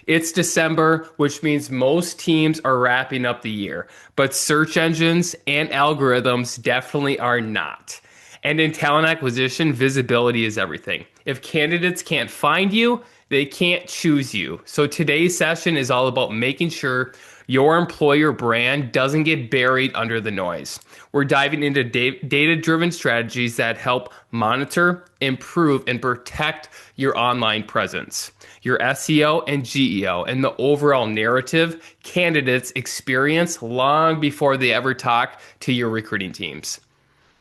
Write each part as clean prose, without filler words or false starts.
It's December, which means most teams are wrapping up the year, but search engines and algorithms definitely are not. And in talent acquisition, visibility is everything. If candidates can't find you, they can't choose you. So today's session is all about making sure your employer brand doesn't get buried under the noise. We're diving into data-driven strategies that help monitor, improve, and protect your online presence, your SEO and GEO, and the overall narrative candidates experience long before they ever talk to your recruiting teams.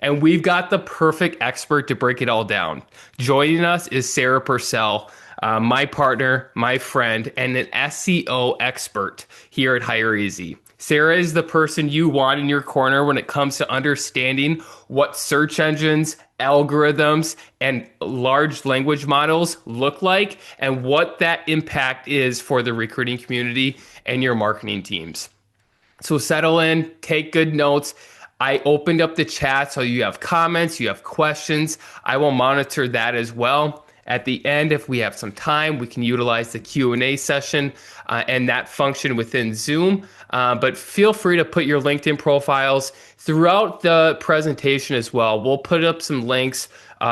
And we've got the perfect expert to break it all down. Joining us is Sara Pursell, my partner, my friend, and an SEO expert here at hireEZ. Sara is the person you want in your corner when it comes to understanding what search engines, algorithms, and large language models look like and what that impact is for the recruiting community and your marketing teams. So settle in, take good notes. I opened up the chat so you have comments, you have questions. I will monitor that as well. At the end, if we have some time, we can utilize the Q&A session and that function within Zoom. But feel free to put your LinkedIn profiles throughout the presentation as well. We'll put up some links,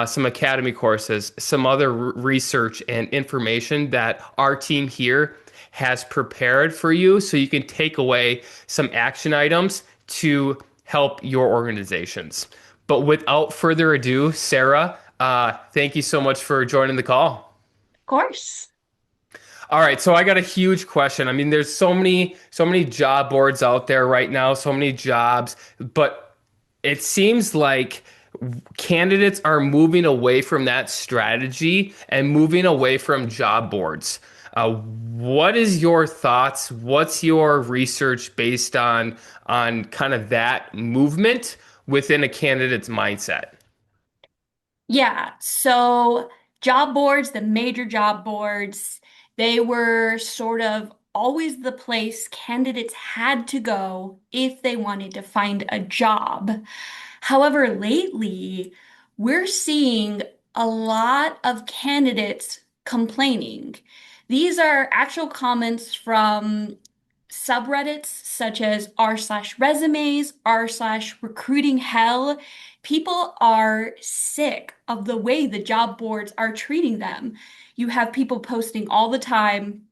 some academy courses, some other research and information that our team here has prepared for you so you can take away some action items to help your organizations. But without further ado, Sara, thank you so much for joining the call. Of course. All right, so I got a huge question. I mean, there's so many job boards out there right now, so many jobs, but it seems like candidates are moving away from that strategy and moving away from job boards. What is your thoughts? What's your research based on kind of that movement within a candidate's mindset? Yeah. So job boards, the major job boards, they were sort of always the place candidates had to go if they wanted to find a job. However, lately, we're seeing a lot of candidates complaining. These are actual comments from subreddits such as r/resumes, r/recruiting hell. People are sick of the way the job boards are treating them. You have people posting all the time.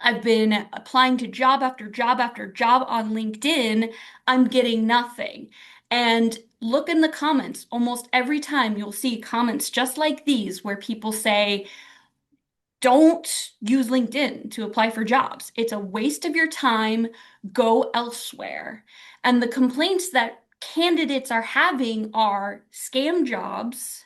I've been applying to job after job after job on LinkedIn. I'm getting nothing. And look in the comments. Almost every time you'll see comments just like these where people say, don't use LinkedIn to apply for jobs. It's a waste of your time. Go elsewhere. And the complaints that candidates are having are scam jobs.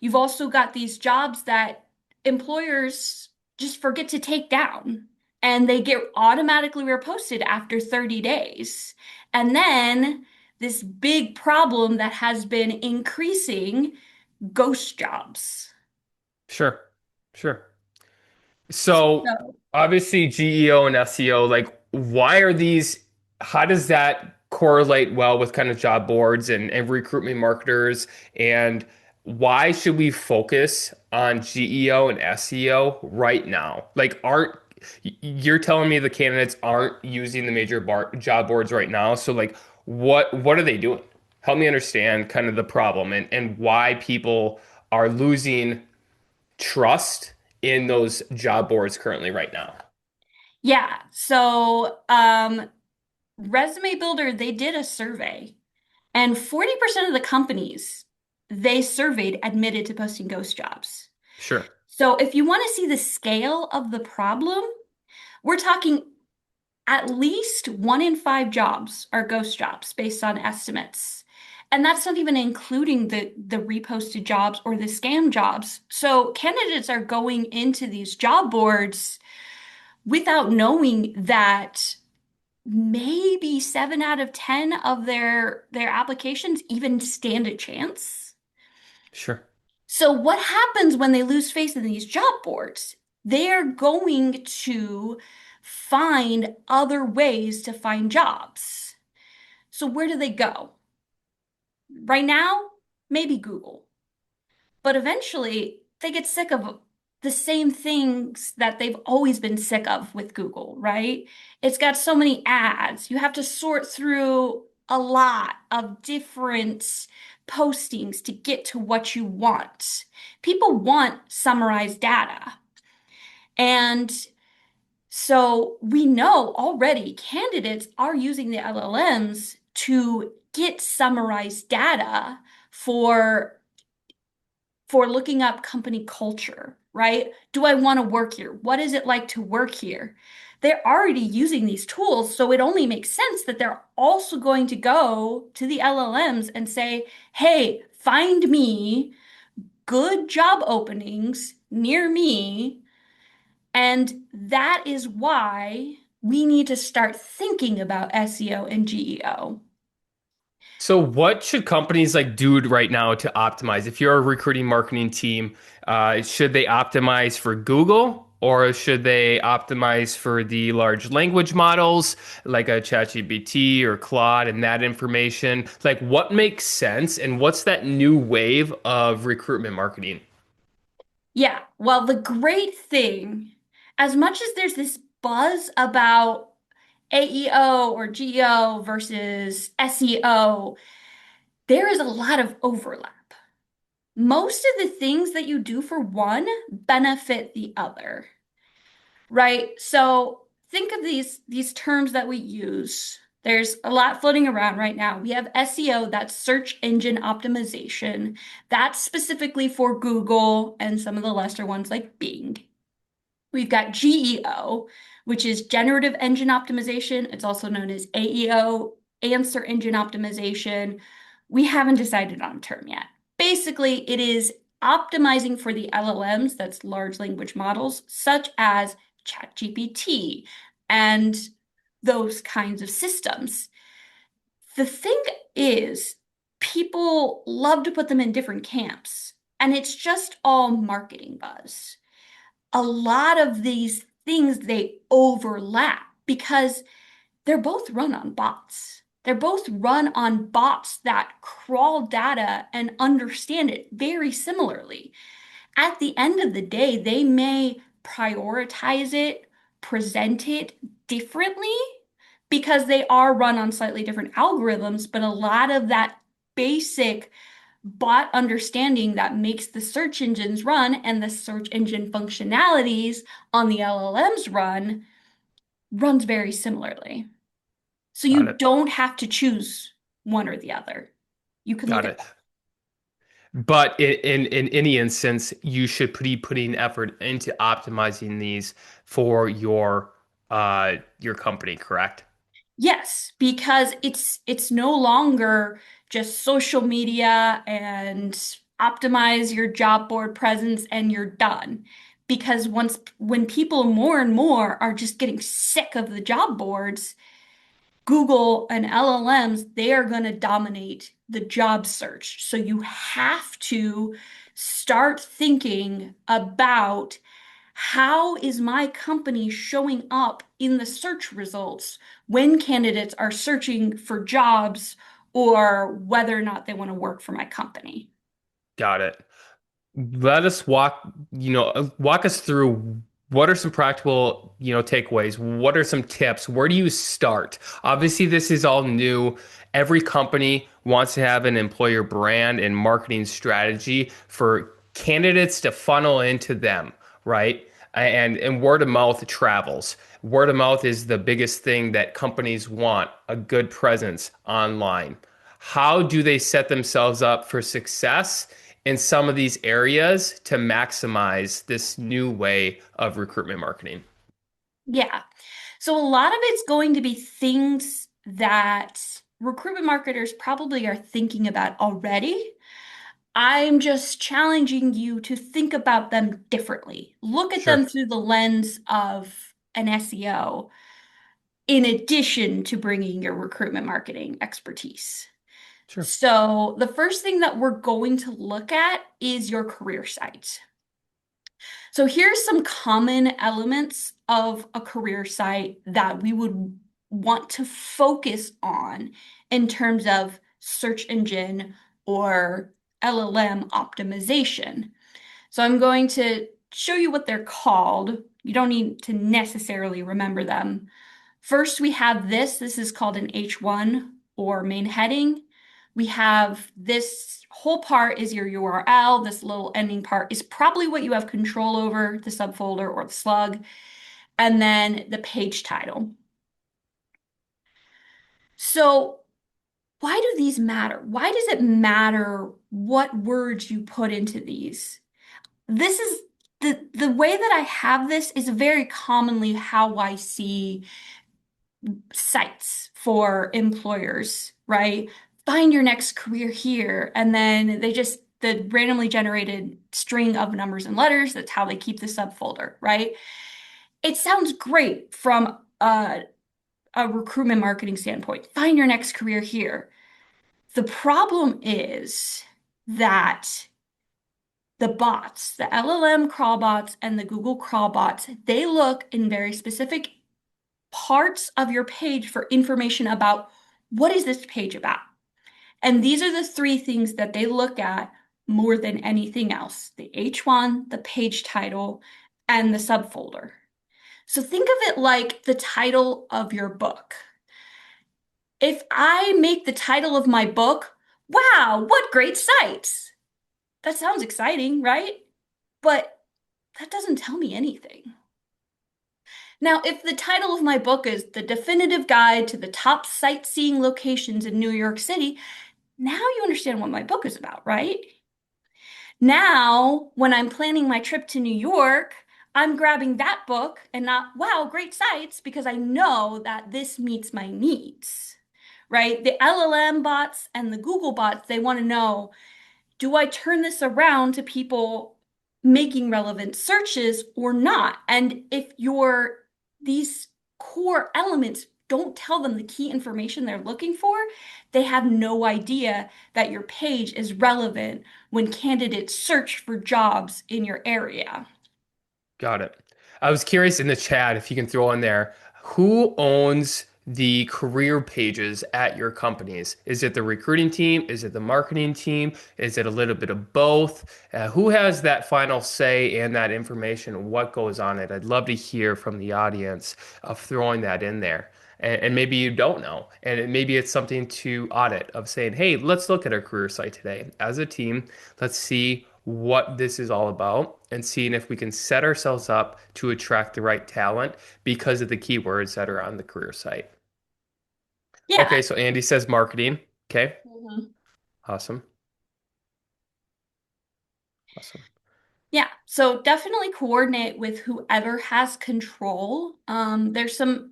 You've also got these jobs that employers just forget to take down and they get automatically reposted after 30 days. And then this big problem that has been increasing, ghost jobs. Sure, sure. So So obviously GEO and SEO, like why are these, how does that correlate well with kind of job boards and recruitment marketers? And why should we focus on GEO and SEO right now? Like you're telling me the candidates aren't using the major job boards right now. So like what are they doing? Help me understand kind of the problem and why people are losing trust in those job boards currently right now. yeah, Resume Builder, they did a survey, and 40% of the companies they surveyed admitted to posting ghost jobs. Sure. So if you want to see the scale of the problem, we're talking at least 1 in 5 jobs are ghost jobs based on estimates. And that's not even including the reposted jobs or the scam jobs. So candidates are going into these job boards without knowing that maybe 7 out of 10 of their applications even stand a chance. Sure. So what happens when they lose faith in these job boards? They're going to find other ways to find jobs. So where do they go? Right now, maybe Google. But eventually, they get sick of the same things that they've always been sick of with Google, right? It's got so many ads. You have to sort through a lot of different postings to get to what you want. People want summarized data. And so we know already candidates are using the LLMs to get summarized data for looking up company culture, right? Do I want to work here? What is it like to work here? They're already using these tools, so it only makes sense that they're also going to go to the LLMs and say, "Hey, find me good job openings near me." And that is why we need to start thinking about SEO and GEO. So, what should companies like do right now to optimize? If you're a recruiting marketing team, should they optimize for Google or should they optimize for the large language models like a ChatGPT or Claude and that information? Like, what makes sense and what's that new wave of recruitment marketing? Yeah, well, the great thing, as much as there's this buzz about AEO or GEO versus SEO, there is a lot of overlap. Most of the things that you do for one benefit the other, right? So think of these terms that we use. There's a lot floating around right now. We have SEO, that's search engine optimization. That's specifically for Google and some of the lesser ones like Bing. We've got GEO, which is generative engine optimization. It's also known as AEO, answer engine optimization. We haven't decided on a term yet. Basically, it is optimizing for the LLMs, that's large language models, such as ChatGPT and those kinds of systems. The thing is, people love to put them in different camps, and it's just all marketing buzz. A lot of these things they overlap because they're both run on bots. They're both run on bots that crawl data and understand it very similarly. At the end of the day, they may prioritize it, present it differently because they are run on slightly different algorithms, but a lot of that basic bot understanding that makes the search engines run and the search engine functionalities on the LLMs runs very similarly. So Got you it. don't have to choose one or the other. You can look Got at it. But in any instance, you should be putting effort into optimizing these for your company, correct? yes, because it's no longer just social media and optimize your job board presence and you're done. Because when people more and more are just getting sick of the job boards, Google and LLMs, they are going to dominate the job search. So you have to start thinking about how is my company showing up in the search results when candidates are searching for jobs or whether or not they want to work for my company. Got it. Let us walk us through what are some practical, takeaways? What are some tips? Where do you start? Obviously, this is all new. Every company wants to have an employer brand and marketing strategy for candidates to funnel into them, right? And word of mouth travels. Word of mouth is the biggest thing that companies want, a good presence online. How do they set themselves up for success in some of these areas to maximize this new way of recruitment marketing? Yeah. So a lot of it's going to be things that recruitment marketers probably are thinking about already. I'm just challenging you to think about them differently. Look at them Sure, through the lens of an SEO in addition to bringing your recruitment marketing expertise. sure, So, the first thing that we're going to look at is your career site. So, here's some common elements of a career site that we would want to focus on in terms of search engine or LLM optimization. So I'm going to show you what they're called. You don't need to necessarily remember them. First, we have this. This is called an H1 or main heading. We have this whole part is your URL. This little ending part is probably what you have control over, the subfolder or the slug. And then the page title. So why do these matter? Why does it matter what words you put into these? This is the way that I have this is very commonly how I see sites for employers, right? Find your next career here. And then the randomly generated string of numbers and letters, that's how they keep the subfolder, right? It sounds great from a recruitment marketing standpoint. Find your next career here. The problem is that the bots, the LLM crawl bots and the Google crawl bots, they look in very specific parts of your page for information about what is this page about. And these are the three things that they look at more than anything else: the H1, the page title, and the subfolder. So think of it like the title of your book. If I make the title of my book, wow, what great sites! That sounds exciting, right? But that doesn't tell me anything. Now, if the title of my book is The Definitive Guide to the Top Sightseeing Locations in New York City, now you understand what my book is about, right? Now, when I'm planning my trip to New York, I'm grabbing that book and not, wow, great sites, because I know that this meets my needs, right? The LLM bots and the Google bots, they want to know, do I turn this around to people making relevant searches or not? And if these core elements don't tell them the key information they're looking for, they have no idea that your page is relevant when candidates search for jobs in your area. Got it. I was curious in the chat if you can throw in there who owns the career pages at your companies? Is it the recruiting team? Is it the marketing team? Is it a little bit of both? Who has that final say and that information? What goes on it? I'd love to hear from the audience of throwing that in there. And maybe you don't know. Maybe it's something to audit of saying, hey, let's look at our career site today. As a team, let's see what this is all about and seeing if we can set ourselves up to attract the right talent because of the keywords that are on the career site. Yeah. Okay, so Andy says marketing. Okay, Mhm. awesome. Awesome. Yeah, so definitely coordinate with whoever has control. There's some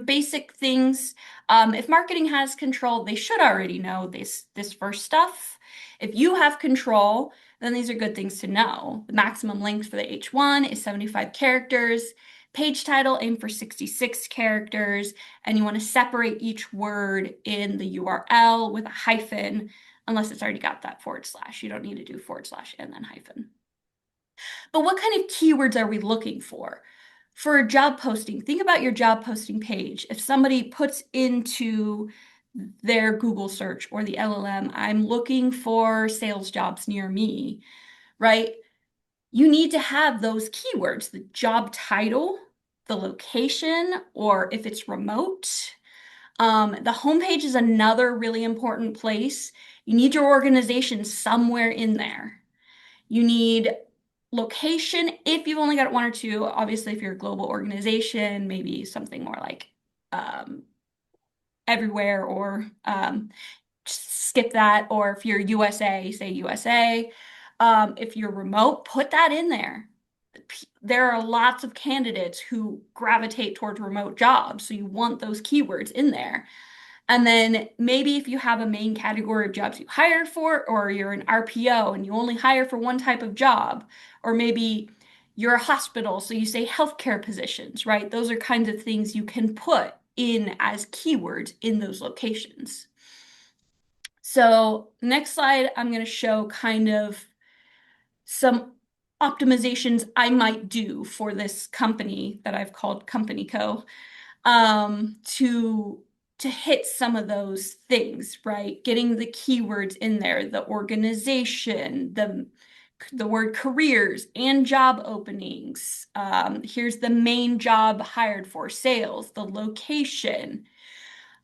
basic things. If marketing has control, they should already know this first stuff. If you have control, then these are good things to know. The maximum length for the H1 is 75 characters. Page title, aim for 66 characters, and you want to separate each word in the URL with a hyphen, unless it's already got that forward slash. You don't need to do forward slash and then hyphen. But what kind of keywords are we looking for? For a job posting, think about your job posting page. If somebody puts into their Google search or the LLM, I'm looking for sales jobs near me, right? You need to have those keywords, the job title, the location, or if it's remote. The homepage is another really important place. You need your organization somewhere in there. You need location if you've only got one or two. Obviously, if you're a global organization, maybe something more like um, everywhere or skip that. Or if you're USA, say USA. If you're remote, put that in there. There are lots of candidates who gravitate towards remote jobs, so you want those keywords in there. And then maybe if you have a main category of jobs you hire for, or you're an RPO and you only hire for one type of job, or maybe you're a hospital, so you say healthcare positions, right? Those are kinds of things you can put in as keywords in those locations. So next slide, I'm going to show kind of some optimizations I might do for this company that I've called Company Co. To hit some of those things, right? Getting the keywords in there, the organization, the the word careers and job openings. Here's the main job hired for, sales, the location.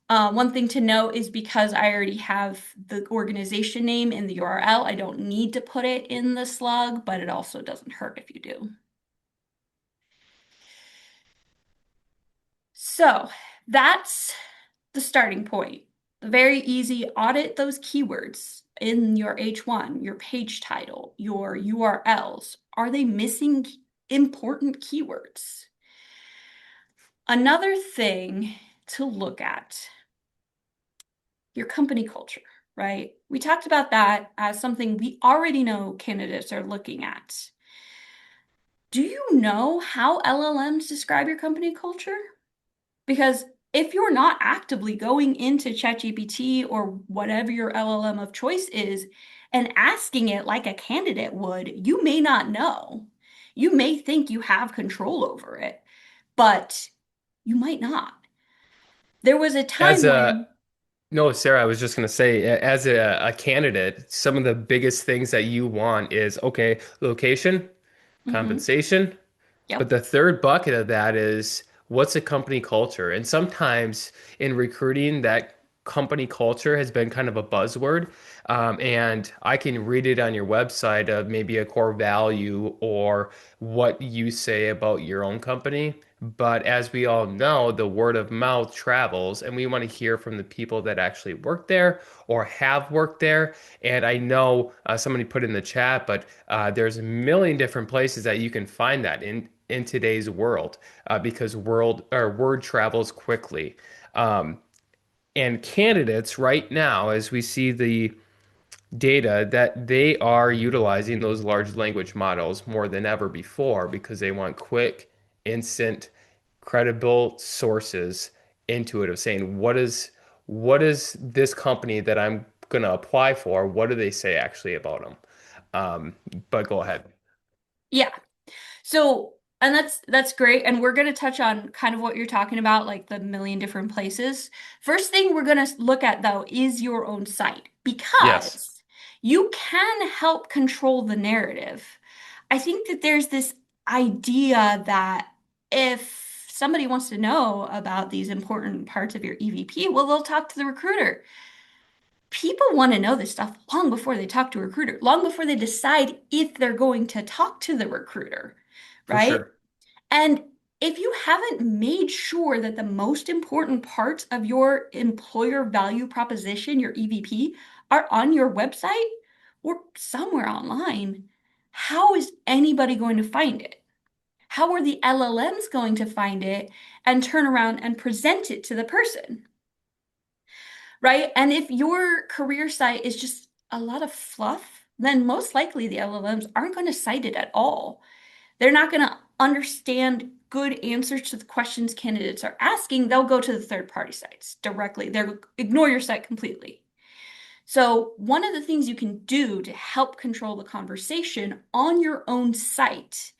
One thing to note is because I already have the organization name in the URL, I don't need to put it in the slug, but it also doesn't hurt if you do. So that's the starting point. Very easy. Audit those keywords in your H1, your page title, your URLs. Are they missing important keywords? Another thing to look at, your company culture, right? We talked about that as something we already know candidates are looking at. Do you know how LLMs describe your company culture? Because if you're not actively going into ChatGPT or whatever your LLM of choice is and asking it like a candidate would, you may not know. You may think you have control over it, but you might not. There was a As time a when, No, Sarah, I was just going to say, as a candidate, some of the biggest things that you want is, okay, location, mhm, compensation, but yep. the third bucket of that is what's a company culture? And sometimes in recruiting, that company culture has been kind of a buzzword. And I can read it on your website of maybe a core value or what you say about your own company. But as we all know, the word of mouth travels, and we want to hear from the people that actually work there or have worked there. And I know somebody put in the chat, but there's a million different places that you can find that in today's world because word travels quickly. Um, and candidates right now, as we see the data, that they are utilizing those large language models more than ever before because they want quick, instant, credible sources into it of saying what is this company that I'm going to apply for? What do they say actually about them? But go ahead. Yeah. So, and that's great. And we're going to touch on kind of what you're talking about, like the million different places. First thing we're going to look at though is your own site Yes, because you can help control the narrative. I think that there's this idea that if somebody wants to know about these important parts of your EVP, well, they'll talk to the recruiter. People want to know this stuff long before they talk to a recruiter, long before they decide if they're going to talk to the recruiter, for right? sure. And if you haven't made sure that the most important parts of your employer value proposition, your EVP, are on your website or somewhere online, how is anybody going to find it? How are the LLMs going to find it and turn around and present it to the person? Right? And if your career site is just a lot of fluff, then most likely the LLMs aren't going to cite it at all. They're not going to understand good answers to the questions candidates are asking. They'll go to the third party sites directly. They'll ignore your site completely. So, one of the things you can do to help control the conversation on your own site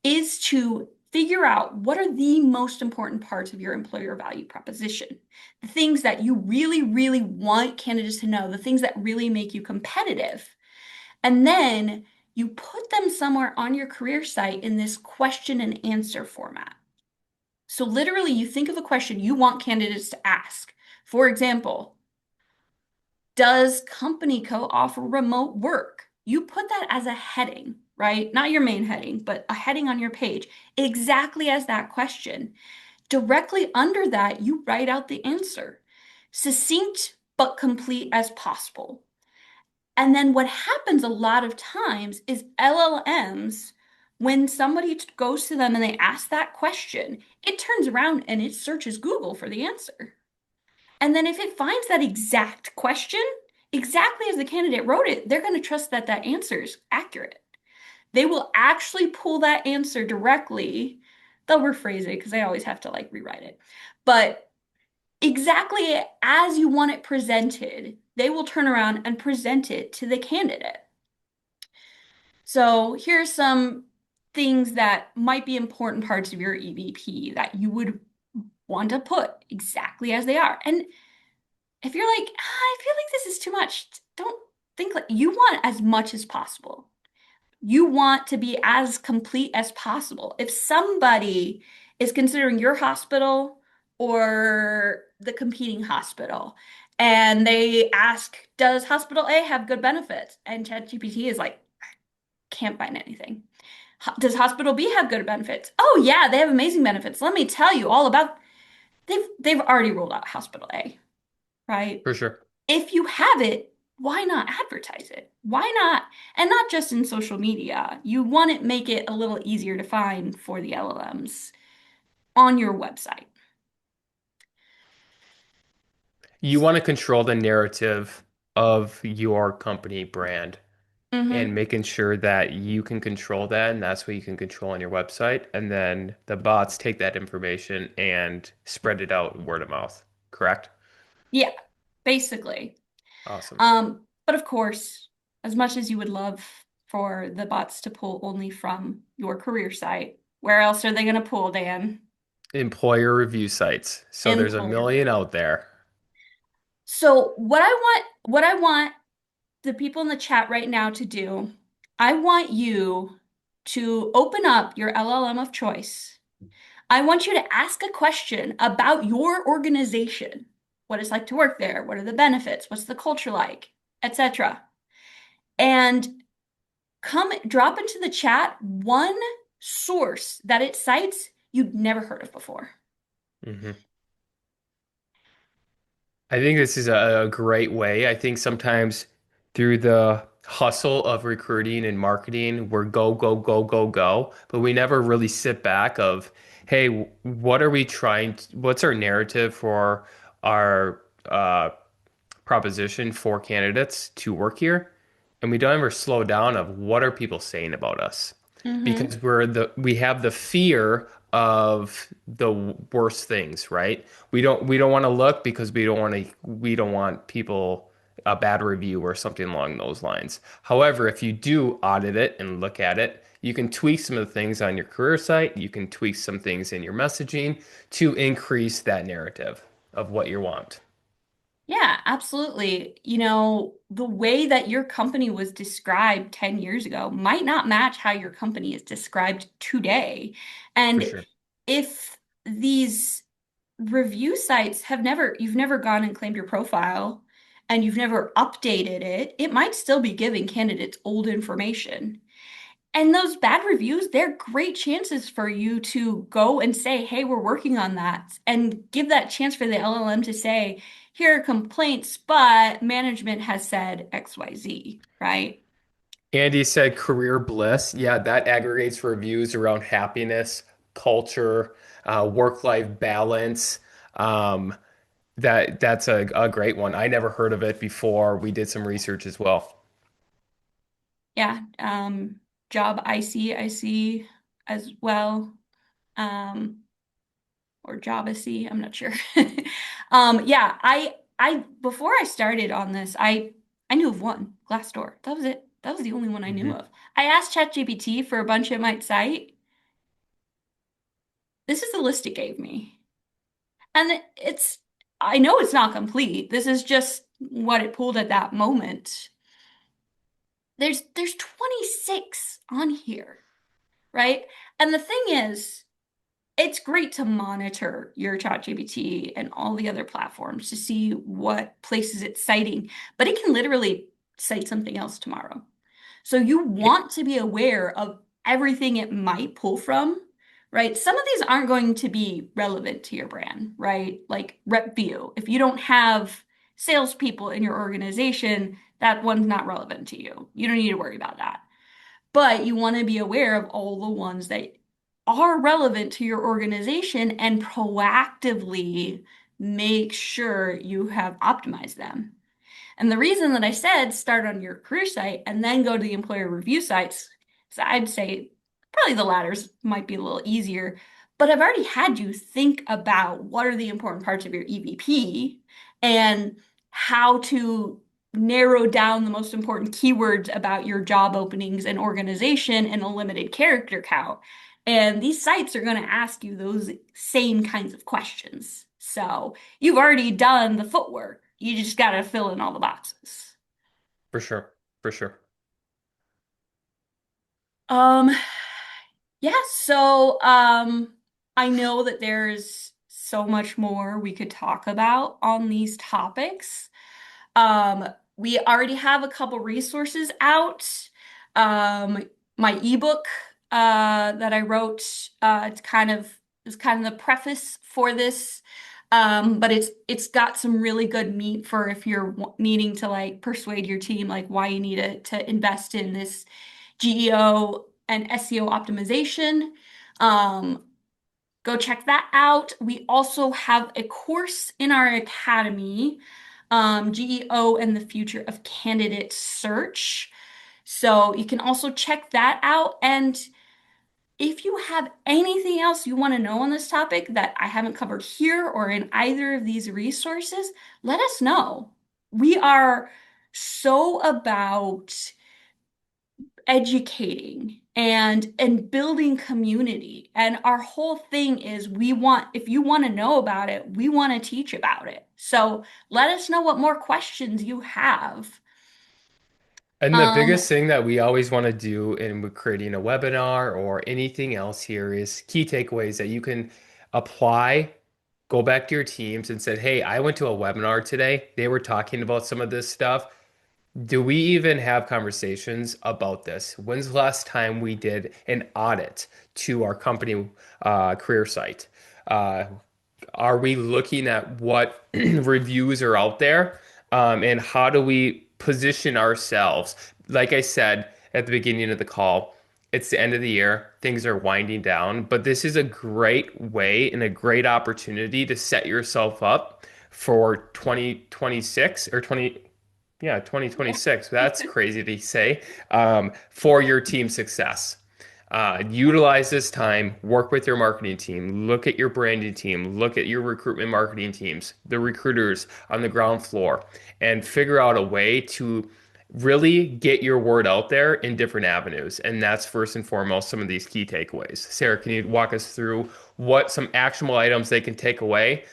is to figure out what are the most important parts of your employer value proposition. The things that you really, really want candidates to know, the things that really make you competitive. And then you put them somewhere on your career site in this question and answer format. So, literally, you think of a question you want candidates to ask. For example, does Company Co offer remote work? You put that as a heading, right? Not your main heading, but a heading on your page, exactly as that question. Directly under that, you write out the answer, succinct but complete as possible. And then what happens a lot of times is LLMs, when somebody goes to them and they ask that question, it turns around and it searches Google for the answer. And then if it finds that exact question, exactly as the candidate wrote it, they're going to trust that that answer is accurate. They will actually pull that answer directly. They'll rephrase it because they always have to like rewrite it. But exactly as you want it presented, they will turn around and present it to the candidate. So here's some things that might be important parts of your EVP that you would want to put exactly as they are. And if you're like, "Ah, I feel like this is too much, don't think like you want as much as possible. You want to be as complete as possible. If somebody is considering your hospital or the competing hospital, and they ask, does hospital A have good benefits? And ChatGPT is like, can't find anything. Does hospital B have good benefits? Oh yeah, they have amazing benefits. Let me tell you all about. They've already rolled out hospital A, right? For sure. If you have it, why not advertise it? Why not? And not just in social media. You want to make it a little easier to find for the LLMs on your website. You want to control the narrative of your company brand and Hmm. making sure that you can control that, and that's what you can control on your website. And then the bots take that information and spread it out word of mouth. Correct? Yeah, basically. Awesome. But of course, as much as you would love for the bots to pull only from your career site, where else are they going to pull, Dan? Employer review sites. So there's a Employer. million out there. So what I want the people in the chat right now to do, I want you to open up your LLM of choice. I want you to ask a question about your organization, what it's like to work there, what are the benefits, what's the culture like, etc. And come drop into the chat one source that it cites you'd never heard of before. Mhm. I think this is a great way. I think sometimes through the hustle of recruiting and marketing, we're go, go, go, go, go, but we never really sit back of, hey, what are we what's our narrative for our proposition for candidates to work here? And we don't ever slow down of what are people saying about us? Mm-hmm. Because we have the fear of the worst things, right? We don't want to look because we don't want people a bad review or something along those lines. However, if you do audit it and look at it, you can tweak some of the things on your career site, you can tweak some things in your messaging to increase that narrative of what you want. Yeah, absolutely. You know, the way that your company was described 10 years ago might not match how your company is described today. For And sure. if these review sites you've never gone and claimed your profile and you've never updated it, it might still be giving candidates old information. And those bad reviews, they're great chances for you to go and say, hey, we're working on that, and give that chance for the LLM to say, here are complaints, but management has said XYZ, right? Andy said career bliss. Yeah, that aggregates reviews around happiness, culture, work-life balance. Um, that's a great one. I never heard of it before. We did some research as well. Yeah. Job I see as well. Um, or Javacy, I'm not sure. Yeah, I before I started on this, I knew of one, Glassdoor. That was it. That was the only one I knew Mhm. of. I asked ChatGPT for a bunch it might cite. This is the list it gave me. And it's I know it's not complete. This is just what it pulled at that moment. There's 26 on here, right? And the thing is, it's great to monitor your ChatGPT and all the other platforms to see what places it's citing, but it can literally cite something else tomorrow. So you want to be aware of everything it might pull from, right? Some of these aren't going to be relevant to your brand, right? Like rep view. If you don't have salespeople in your organization, that one's not relevant to you. You don't need to worry about that. But you want to be aware of all the ones that are relevant to your organization and proactively make sure you have optimized them. And the reason that I said start on your career site and then go to the employer review sites, so I'd say probably the latters might be a little easier, but I've already had you think about what are the important parts of your EVP and how to narrow down the most important keywords about your job openings and organization and a limited character count. And these sites are going to ask you those same kinds of questions. So you've already done the footwork. You just got to fill in all the boxes. For sure. For sure. Um, yeah, I know that there's so much more we could talk about on these topics. We already have a couple resources out. Um, my ebook that I wrote, it's kind of the preface for this. But it's got some really good meat for if you're needing to like persuade your team like why you need to invest in this GEO and SEO optimization. Um, Go check that out. We also have a course in our academy, GEO and the Future of Candidate Search. So you can also check that out. And if you have anything else you want to know on this topic that I haven't covered here or in either of these resources, let us know. We are so about educating and building community. And our whole thing is we want, if you want to know about it, we want to teach about it. So let us know what more questions you have. And the Um, biggest thing that we always want to do in creating a webinar or anything else here is key takeaways that you can apply, go back to your teams and said, hey, I went to a webinar today. They were talking about some of this stuff. Do we even have conversations about this? When's the last time we did an audit to our company career site? Uh, are we looking at what reviews are out there? And how do we position ourselves? Like I said at the beginning of the call, it's the end of the year, things are winding down, but this is a great way and a great opportunity to set yourself up for 2026 or 20, yeah, yeah. 2026. That's crazy to say, for your team success. Utilize this time, work with your marketing team, look at your branding team, look at your recruitment marketing teams, the recruiters on the ground floor, and figure out a way to really get your word out there in different avenues. And that's first and foremost some of these key takeaways. Sarah, can you walk us through what some actionable items they can take away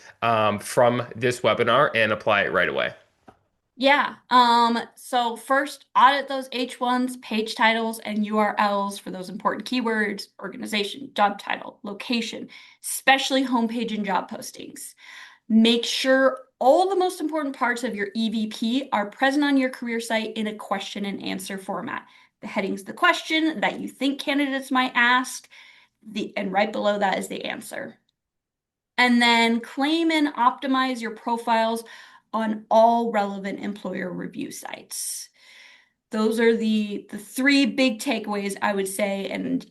from this webinar and apply it right away? Yeah. So first audit those H1s, page titles, and URLs for those important keywords, organization, job title, location, especially homepage and job postings. Make sure all the most important parts of your EVP are present on your career site in a question and answer format. The heading's the question that you think candidates might ask, and right below that is the answer. And then claim and optimize your profiles on all relevant employer review sites. Those are the three big takeaways I would say, and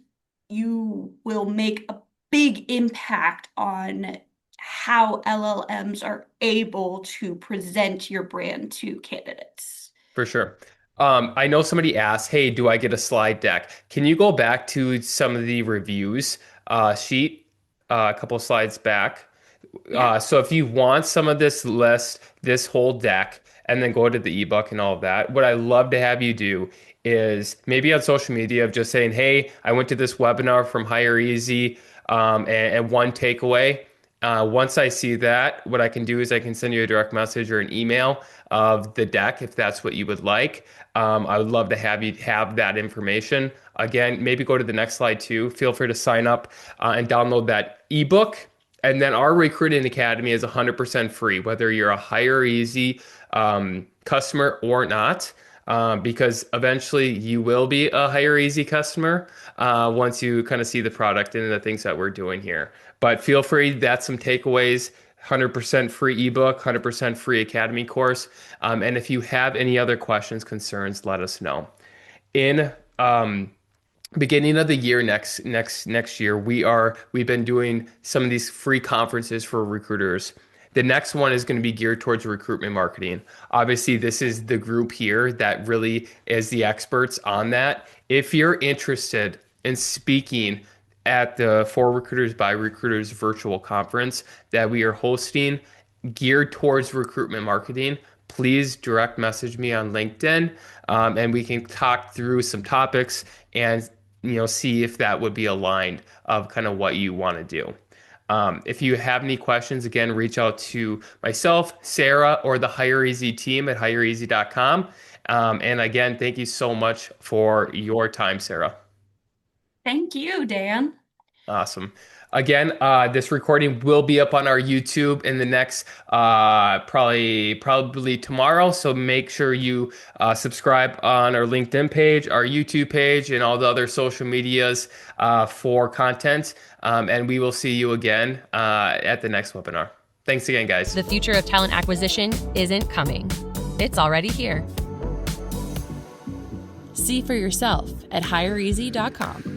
you will make a big impact on how LLMs are able to present your brand to candidates. For sure. I know somebody asked, "Hey, do I get a slide deck?" Can you go back to some of the reviews sheet a couple slides back? Yeah. So if you want some of this list, this whole deck, and then go to the ebook and all of that, what I love to have you do is maybe on social media of just saying, "Hey, I went to this webinar from hireEZ, and one takeaway." Once I see that, what I can do is I can send you a direct message or an email of the deck if that's what you would like. I would love to have you have that information. Again, maybe go to the next slide too. Feel free to sign up and download that ebook. And then our recruiting academy is 100% free, whether you're a hireEZ customer or not, because eventually you will be a hireEZ customer once you kind of see the product and the things that we're doing here. But feel free, that's some takeaways. 100% free ebook, 100% free academy course. And if you have any other questions, concerns, let us know. In beginning of the year next year we've been doing some of these free conferences for recruiters. The next one is going to be geared towards recruitment marketing. Obviously, this is the group here that really is the experts on that. If you're interested in speaking at the For Recruiters by Recruiters virtual conference that we are hosting geared towards recruitment marketing, please direct message me on LinkedIn, and we can talk through some topics and see if that would be aligned of kind of what you want to do. If you have any questions, again, reach out to myself, Sarah, or the hireEZ team at hireEZ.com. And again, thank you so much for your time, Sarah. Thank you, Dan. Awesome. Again, this recording will be up on our YouTube in the next probably tomorrow. So make sure you subscribe on our LinkedIn page, our YouTube page, and all the other social medias for content. And we will see you again at the next webinar. Thanks again, guys. The future of talent acquisition isn't coming. It's already here. See for yourself at hireEZ.com.